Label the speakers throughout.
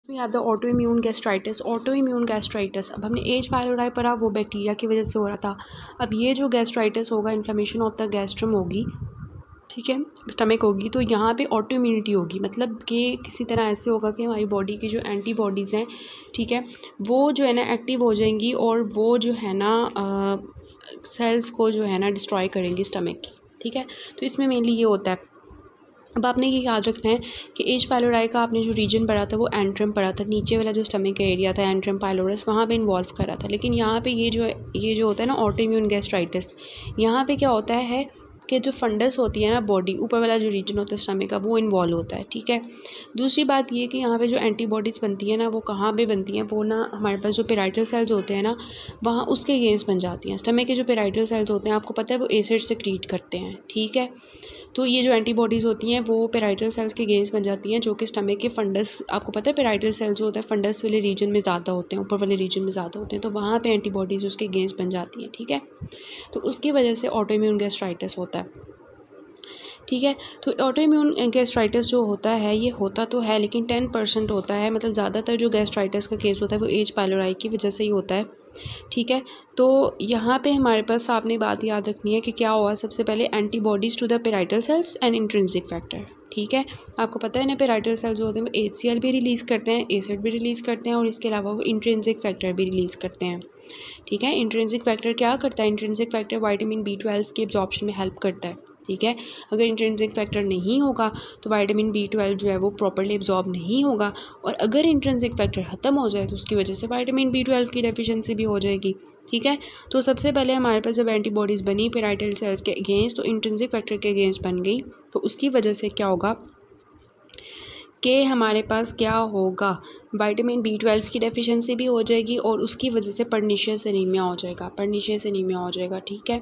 Speaker 1: We have the auto immune gastritis. Auto immune gastritis, अब हमने H पायलोराई पढ़ा, वो बैक्टीरिया की वजह से हो रहा था। अब ये जो गैस्ट्राइटिस होगा, इन्फ्लेमेशन ऑफ द गैस्ट्रम होगी, ठीक है, स्टमक होगी, तो यहाँ पे ऑटो इम्यूनिटी होगी, मतलब कि किसी तरह ऐसे होगा कि हमारी बॉडी की जो एंटीबॉडीज़ हैं, ठीक है, वो जो है ना एक्टिव हो जाएंगी और वो जो है ना सेल्स को जो है ना डिस्ट्रॉय करेंगी स्टमक की, ठीक है। तो इसमें मेनली ये होता है। अब आपने ये याद रखना है कि एच पायलोराई का आपने जो रीजन पढ़ा था वो एंट्रम पढ़ा था, नीचे वाला जो स्टमक का एरिया था एंट्रम पायलोरस, वहाँ पे इन्वॉल्व कर रहा था। लेकिन यहाँ पे ये जो होता है ना ऑटो इम्यून गैस्ट्राइटिस, यहाँ पे क्या होता है कि जो फंडस होती है ना बॉडी, ऊपर वाला जो रीजन होता है स्टमक का, वो इन्वॉल्व होता है, ठीक है। दूसरी बात ये कि यहाँ पे जो एंटीबॉडीज़ बनती है ना, वो कहाँ पे बनती हैं, वो ना हमारे पास जो पेराइटल सेल्स होते हैं ना, वहाँ उसके अगेंस्ट बन जाती हैं। स्टमक के जो पेराइटल सेल्स होते हैं, आपको पता है वो एसिड सेक्रीट करते हैं, ठीक है। तो ये जो एंटीबॉडीज़ होती हैं वो पेराइटल सेल्स के अगेंस्ट बन जाती हैं, जो कि स्टमक के फंडस, आपको पता है पेराइटल सेल्स जो होता है फंडस वाले रीजन में ज़्यादा होते हैं, ऊपर वाले रीजन में ज़्यादा होते हैं, तो वहाँ पे एंटीबॉडीज़ उसके अगेंस्ट बन जाती हैं, ठीक है। तो उसकी वजह से ऑटो इम्यून गैस्ट्राइटिस होता है, ठीक है। तो ऑटो इम्यून गैस्ट्राइटिस जो होता है, ये होता तो है लेकिन 10% होता है, मतलब ज़्यादातर जो गैस्ट्राइटिस का केस होता है वो एच पायलोराई की वजह से ही होता है, ठीक है। तो यहाँ पे हमारे पास आपने बात याद रखनी है कि क्या हुआ, सबसे पहले antibodies to the parietal cells and intrinsic factor, ठीक है। आपको पता है ना पेराइटल सेल्स जो होते हैं वो HCl भी रिलीज़ करते हैं, एसिड भी रिलीज़ करते हैं और इसके अलावा वो इंट्रिंसिक फैक्टर भी रिलीज़ करते हैं, ठीक है। इंट्रिंसिक फैक्टर क्या करता है, इंट्रिंसिक फैक्टर विटामिन B12 के एब्जॉर्प्शन में हेल्प करता है, ठीक है। अगर इंट्रिंसिक फैक्टर नहीं होगा तो विटामिन B12 जो है वो प्रॉपर्ली एब्जॉर्ब नहीं होगा, और अगर इंट्रिंसिक फैक्टर ख़त्म हो जाए तो उसकी वजह से विटामिन B12 की डेफिशिएंसी भी हो जाएगी, ठीक है। तो सबसे पहले हमारे पास जब एंटीबॉडीज़ बनी पेराइटल सेल्स के अगेंस्ट, तो इंट्रिंसिक फैक्टर के अगेंस्ट बन गई, तो उसकी वजह से क्या होगा कि हमारे पास क्या होगा, विटामिन B12 की डेफिशिएंसी भी हो जाएगी और उसकी वजह से पर्नीशियस एनीमिया हो जाएगा, पर्नीशियस एनीमिया हो जाएगा, ठीक है।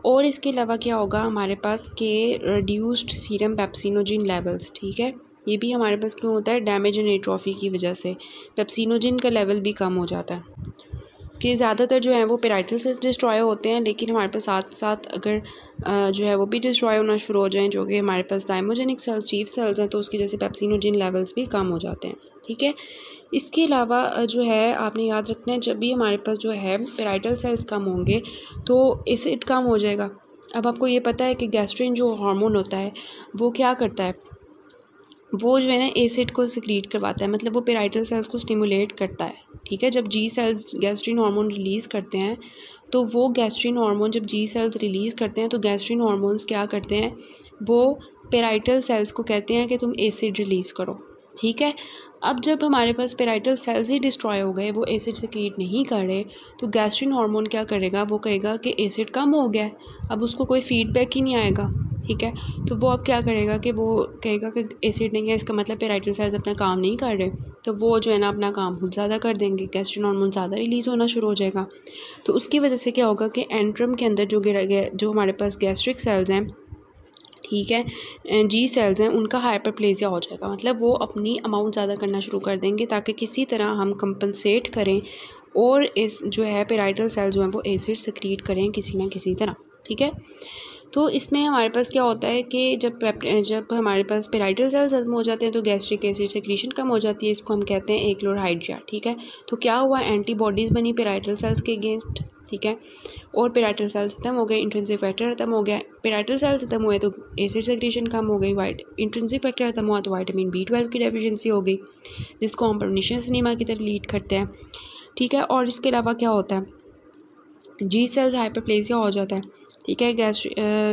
Speaker 1: और इसके अलावा क्या होगा हमारे पास के रिड्यूस्ड सीरम पेप्सिनोजिन लेवल्स, ठीक है। ये भी हमारे पास क्यों होता है, डैमेज एंड एट्रोफी की वजह से पेप्सिनोजिन का लेवल भी कम हो जाता है, कि ज़्यादातर जो है वो पेराइटल से डिस्ट्रॉय होते हैं, लेकिन हमारे पास साथ साथ अगर जो है वो भी डिस्ट्रॉय होना शुरू हो जाएं, जो कि हमारे पास थाइमोजेनिक सेल्स, चीफ सेल्स हैं, तो उसकी वजह से पेप्सिनोजिन लेवल्स भी कम हो जाते हैं, ठीक है। इसके अलावा जो है आपने याद रखना है, जब भी हमारे पास जो है पेराइटल सेल्स कम होंगे तो एसिड कम हो जाएगा। अब आपको ये पता है कि गैस्ट्रिन जो हार्मोन होता है वो क्या करता है, वो जो है ना एसिड को सिक्रीट करवाता है, मतलब वो पेराइटल सेल्स को स्टिमुलेट करता है, ठीक है। जब जी सेल्स गैस्ट्रिन हार्मोन रिलीज़ करते हैं, तो वो गैस्ट्रिन हार्मोन जब जी सेल्स रिलीज़ करते हैं तो गैस्ट्रिन हार्मोन्स क्या करते हैं, वो पेराइटल सेल्स को कहते हैं कि तुम एसिड रिलीज़ करो, ठीक है। अब जब हमारे पास पेराइटल सेल्स ही डिस्ट्रॉय हो गए, वो एसिड सिक्रीट नहीं कर रहे, तो गैस्ट्रिन हार्मोन क्या करेगा, वो कहेगा कि एसिड कम हो गया है, अब उसको कोई फीडबैक ही नहीं आएगा, ठीक है। तो वो अब क्या करेगा कि वो कहेगा कि एसिड नहीं है, इसका मतलब पेराइटल सेल्स अपना काम नहीं कर रहे, तो वो जो है ना अपना काम खुद ज़्यादा कर देंगे, गैस्ट्रिन हार्मोन ज़्यादा रिलीज़ होना शुरू हो जाएगा। तो उसकी वजह से क्या होगा कि एंट्रम के अंदर जो हमारे पास गैस्ट्रिक सेल्स हैं, ठीक है, जी सेल्स हैं, उनका हाइपरप्लेजिया हो जाएगा, मतलब वो अपनी अमाउंट ज़्यादा करना शुरू कर देंगे ताकि किसी तरह हम कंपनसेट करें और इस जो है पेराइटल सेल्स जो हैं वो एसिड सिक्रीट करें किसी ना किसी तरह, ठीक है। तो इसमें हमारे पास क्या होता है कि जब हमारे पास पेराइटल सेल्स खत्म हो जाते हैं तो गैस्ट्रिक एसिड सेक्रीशन कम हो जाती है, इसको हम कहते हैं एक्लोरहाइड्रिया, ठीक है। तो क्या हुआ, एंटीबॉडीज़ बनी पेराइटल सेल्स के अगेंस्ट, ठीक है, और पेराइटल सेल्स खत्म हो गए, इंट्रिंसिक फैक्टर खत्म हो गया, पेराइटल सेल्स खत्म हुए तो एसिड सेक्रीशन कम हो गई, इंट्रिंसिक फैक्टर खत्म हुआ तो विटामिन B12 की डेफिशिएंसी हो गई, जिसको हम पर्नीशियस एनीमिया की तरफ लीड करते हैं, ठीक है। और इसके अलावा क्या होता है, जी सेल्स हाइपरप्लेजिया हो जाता है, ठीक है।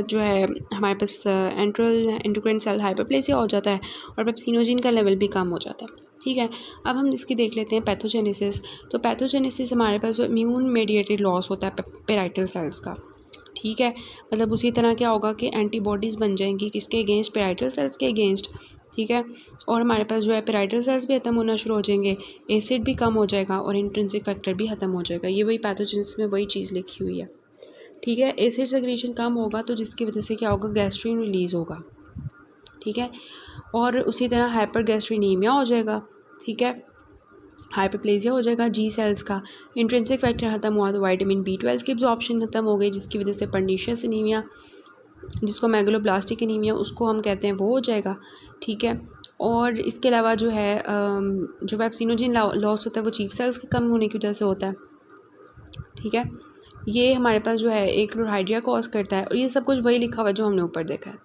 Speaker 1: जो है हमारे पास एंडोक्राइन सेल हाइपरप्लेजिया हो जाता है और पेप्सिनोजिन का लेवल भी कम हो जाता है, ठीक है। अब हम इसकी देख लेते हैं पैथोजेनेसिस। तो पैथोजेनेसिस हमारे पास जो इम्यून मेडिएटेड लॉस होता है पेराइटल सेल्स का, ठीक है। मतलब उसी तरह क्या होगा कि एंटीबॉडीज़ बन जाएंगी किसके अगेंस्ट, पेराइटल सेल्स के अगेंस्ट, ठीक है। और हमारे पास जो है पेराइटल सेल्स भी ख़त्म होना शुरू हो जाएंगे, एसिड भी कम हो जाएगा और इंट्रिंसिक फैक्टर भी ख़त्म हो जाएगा। ये वही पैथोजेनेसिस में वही चीज़ लिखी हुई है, ठीक है। एसिड सेक्रीशन कम होगा तो जिसकी वजह से क्या होगा, गैस्ट्रिन रिलीज़ होगा, ठीक है। और उसी तरह हाइपर गैस्ट्रिनीमिया हो जाएगा, ठीक है, हाइपरप्लेजिया हो जाएगा जी सेल्स का, इंट्रिंसिक फैक्टर ख़त्म हुआ तो विटामिन B12 की एब्जॉर्प्शन ख़त्म हो गई, जिसकी वजह से पर्नीशियस एनीमिया, जिसको मेगलोब्लास्टिक एनीमिया उसको हम कहते हैं, वो हो जाएगा, ठीक है। और इसके अलावा जो है जो पेप्सिनोजेन लॉस होता है वो चीफ सेल्स के कम होने की वजह से होता है, ठीक है। ये हमारे पास जो है एक क्लोराइडिया कॉज करता है, और ये सब कुछ वही लिखा हुआ है जो हमने ऊपर देखा है,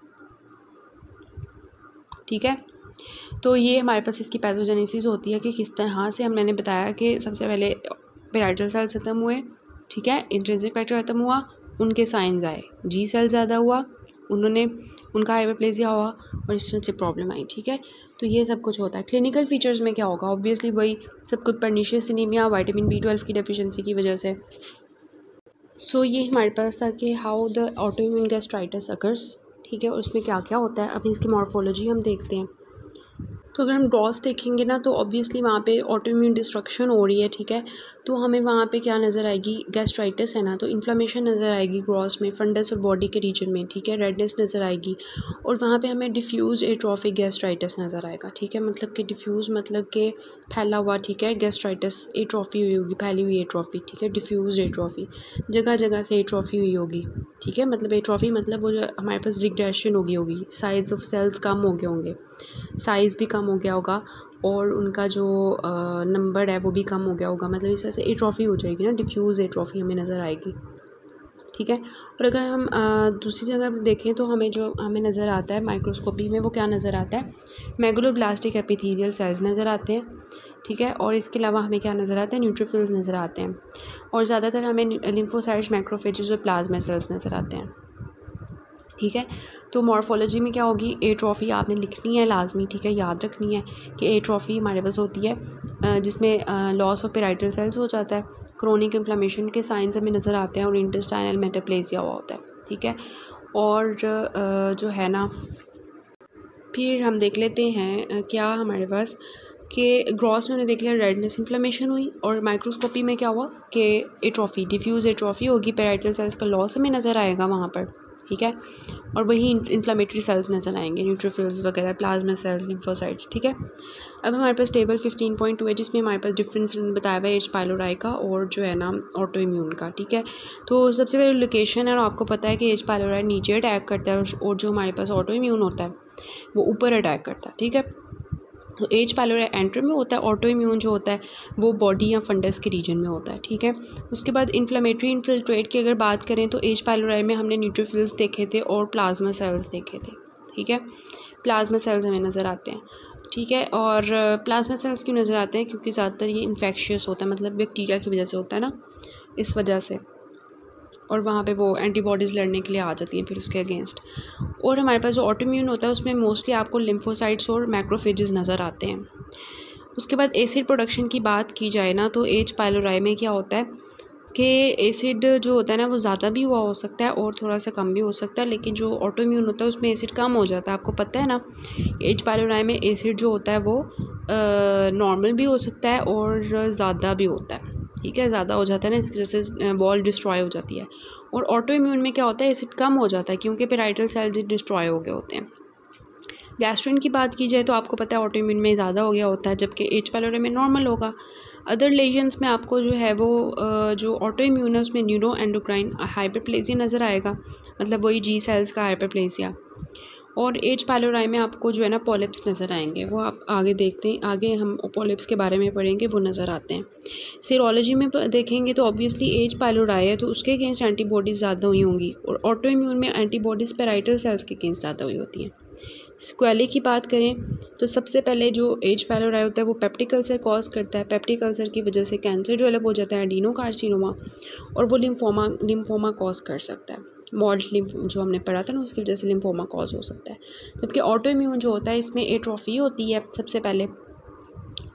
Speaker 1: ठीक है। तो ये हमारे पास इसकी पैथोजेनेसिस होती है कि किस तरह से मैंने बताया कि सबसे पहले पेराइटल सेल्स खत्म हुए, ठीक है, इंट्रिंसिक फैक्टर खत्म हुआ, उनके साइंस आए, जी सेल ज़्यादा हुआ, उनका हाइपरप्लेजिया हुआ और इस तरह से प्रॉब्लम आई, ठीक है। तो ये सब कुछ होता है। क्लिनिकल फीचर्स में क्या होगा, ऑब्वियसली वही सब कुछ, पर्नीशियस एनीमिया, विटामिन B12 की डेफिशिएंसी की वजह से। सो ये हमारे पास था कि how the autoimmune gastritis occurs, ठीक है, और उसमें क्या क्या होता है। अभी इसकी मॉर्फोलॉजी हम देखते हैं। तो अगर हम ग्रॉस देखेंगे ना तो ऑब्वियसली वहाँ पे ऑटोइम्यून डिस्ट्रक्शन हो रही है, ठीक है। तो हमें वहाँ पे क्या नज़र आएगी, गैस्ट्राइटिस है ना, तो इन्फ्लेमेशन नज़र आएगी ग्रॉस में, फंडस और बॉडी के रीजन में, ठीक है, रेडनेस नज़र आएगी, और वहाँ पे हमें डिफ्यूज़ एट्रोफिक गैस्ट्राइटिस नज़र आएगा, ठीक है। मतलब कि डिफ्यूज़ मतलब कि फैला हुआ, ठीक है, गैस्ट्राइटिस, एट्रोफी हुई होगी, फैली हुई एट्रोफी, ठीक है, डिफ्यूज़ एट्रोफी, जगह जगह से एट्रोफी हुई होगी, ठीक है। मतलब एट्रोफी मतलब वो जो हमारे पास रिग्रेशन होगी, साइज़ ऑफ सेल्स कम हो गए होंगे, साइज़ भी कम हो गया होगा, और उनका जो नंबर है वो भी कम हो गया होगा। मतलब इस तरह से एट्रोफी हो जाएगी ना, डिफ्यूज़ एट्रोफी हमें नज़र आएगी, ठीक है। और अगर हम दूसरी जगह पर देखें तो हमें नज़र आता है माइक्रोस्कोपी में, वो क्या नज़र आता है, मेगलोब्लास्टिक एपिथेलियल सेल्स नज़र आते हैं, ठीक है। और इसके अलावा हमें क्या नज़र आता है, न्यूट्रोफिल्स नज़र आते हैं, और ज़्यादातर हमें लिम्फोसाइट्स, मैक्रोफेजेस और प्लाज्मा सेल्स नज़र आते हैं, ठीक है। तो मॉर्फोलॉजी में क्या होगी, एट्रोफी आपने लिखनी है लाजमी, ठीक है, याद रखनी है कि एट्रोफी हमारे पास होती है जिसमें लॉस ऑफ पेराइटल सेल्स हो जाता है, क्रोनिक इन्फ्लेमेशन के साइंस हमें नज़र आते हैं, और इंटेस्टाइनल मेटाप्लेजिया हुआ होता है, ठीक है। और जो है ना, फिर हम देख लेते हैं क्या हमारे पास कि ग्रॉस में देख लिया रेडनेस, इन्फ्लेमेशन हुई, और माइक्रोस्कोपी में क्या हुआ कि एट्रोफी, डिफ्यूज़ एट्रोफी होगी, पेराइटल सेल्स का लॉस हमें नज़र आएगा वहाँ पर, ठीक है। और वही इन्फ्लेमेटरी सेल्स नज़र आएंगे, न्यूट्रोफिल्स वगैरह, प्लाज्मा सेल्स, लिम्फोसाइट्स, ठीक है। अब हमारे पास टेबल 15.2 है जिसमें हमारे पास डिफरेंस बताया हुआ है एच पाइलोराई का और जो है ना ऑटो इम्यून का, ठीक है। तो सबसे पहले लोकेशन है, और आपको पता है कि एच पाइलोराई नीचे अटैक करता है, और जो हमारे पास ऑटो इम्यून होता है वो ऊपर अटैक करता है, ठीक है। तो एच पाइलोराई एंटर में होता है, ऑटो इम्यून जो होता है वो बॉडी या फंडस के रीजन में होता है, ठीक है। उसके बाद इन्फ्लेमेटरी इन्फिल्ट्रेट की अगर बात करें तो एच पाइलोराई में हमने न्यूट्रोफिल्स देखे थे और प्लाज्मा सेल्स देखे थे, ठीक है। प्लाज्मा सेल्स हमें नज़र आते हैं, ठीक है। और प्लाज्मा सेल्स क्यों नज़र आते हैं, क्योंकि ज़्यादातर ये इन्फेक्शियस होता है, मतलब बैक्टीरिया की वजह से होता है ना, इस वजह से, और वहाँ पे वो एंटीबॉडीज़ लड़ने के लिए आ जाती हैं फिर उसके अगेंस्ट। और हमारे पास जो ऑटोइम्यून होता है उसमें मोस्टली आपको लिम्फोसाइट्स और मैक्रोफेजेस नज़र आते हैं। उसके बाद एसिड प्रोडक्शन की बात की जाए ना तो एच पाइलोराई में क्या होता है कि एसिड जो होता है ना वो ज़्यादा भी हुआ हो सकता है और थोड़ा सा कम भी हो सकता है, लेकिन जो ऑटोइम्यून होता है उसमें एसिड कम हो जाता है। आपको पता है ना, एच पाइलोराई में एसिड जो होता है वो नॉर्मल भी हो सकता है और ज़्यादा भी होता है, ठीक है, ज़्यादा हो जाता है ना, इसकी वजह से वॉल डिस्ट्रॉय हो जाती है। और ऑटो इम्यून में क्या होता है, एसिड कम हो जाता है क्योंकि पेराइटल सेल्स डिस्ट्रॉय हो गए होते हैं। गैस्ट्रिन की बात की जाए तो आपको पता है ऑटो इम्यून में ज़्यादा हो गया होता है, जबकि एच पाइलोराई में नॉर्मल होगा। अदर लेजन्स में आपको जो है वो जो ऑटो इम्यून है उसमें न्यूरो एंडोक्राइन हाइपरप्लेजिया नज़र आएगा, मतलब वही जी सेल्स का हाइपरप्लेजिया। और एच पाइलोराई में आपको जो है ना पॉलिप्स नज़र आएंगे, वो आप आगे देखते हैं, आगे हम पॉलिप्स के बारे में पढ़ेंगे, वो नज़र आते हैं। सीरोलॉजी में देखेंगे तो ऑब्वियसली एच पाइलोराई है तो उसके अगेंस्ट एंटीबॉडीज़ ज़्यादा हुई होंगी, और ऑटो इम्यून में एंटीबॉडीज़ पेराइटल सेल्स के अगेंस्ट ज़्यादा हुई होती हैं। स्क्वेली की बात करें तो सबसे पहले जो एच पाइलोराई होता है वो पेप्टिक अल्सर कॉज करता है, पेप्टिक अल्सर की वजह से कैंसर डेवलप हो जाता है, एडिनोकार्सिनोमा, और वो लिम्फोमा कॉज कर सकता है, मॉडल लिम्फ जो हमने पढ़ा था ना उसकी वजह से लिम्फोमा कॉज हो सकता है। जबकि ऑटो इम्यून जो होता है इसमें एट्रोफी होती है सबसे पहले,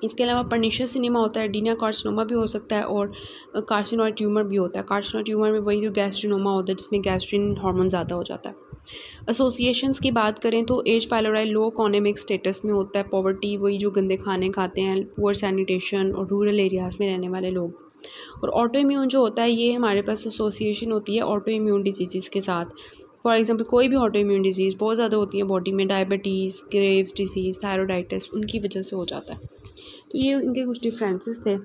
Speaker 1: इसके अलावा पर्निशियस सिनेमा होता है, एडिना कार्सिनोमा भी हो सकता है, और कार्सिनोइड ट्यूमर भी होता है। कार्सिनोइड ट्यूमर में वही जो गैस्ट्रिनोमा होता है जिसमें गैस्ट्रिन हार्मोन ज़्यादा हो जाता है। एसोसिएशंस की बात करें तो H pylori low economic status में होता है, पॉवर्टी, वही जो गंदे खाने खाते हैं, पुअर सैनिटेशन और रूरल एरियाज़ में रहने वाले लोग। और ऑटो इम्यून जो होता है ये हमारे पास एसोसिएशन होती है ऑटो इम्यून डिजीज़ के साथ। फॉर एग्जांपल कोई भी ऑटो इम्यून डिजीज़ बहुत ज़्यादा होती है बॉडी में, डायबिटीज़, ग्रेव्स डिजीज़, थायरोडाइटिस, उनकी वजह से हो जाता है। तो ये इनके कुछ डिफरेंसेस थे।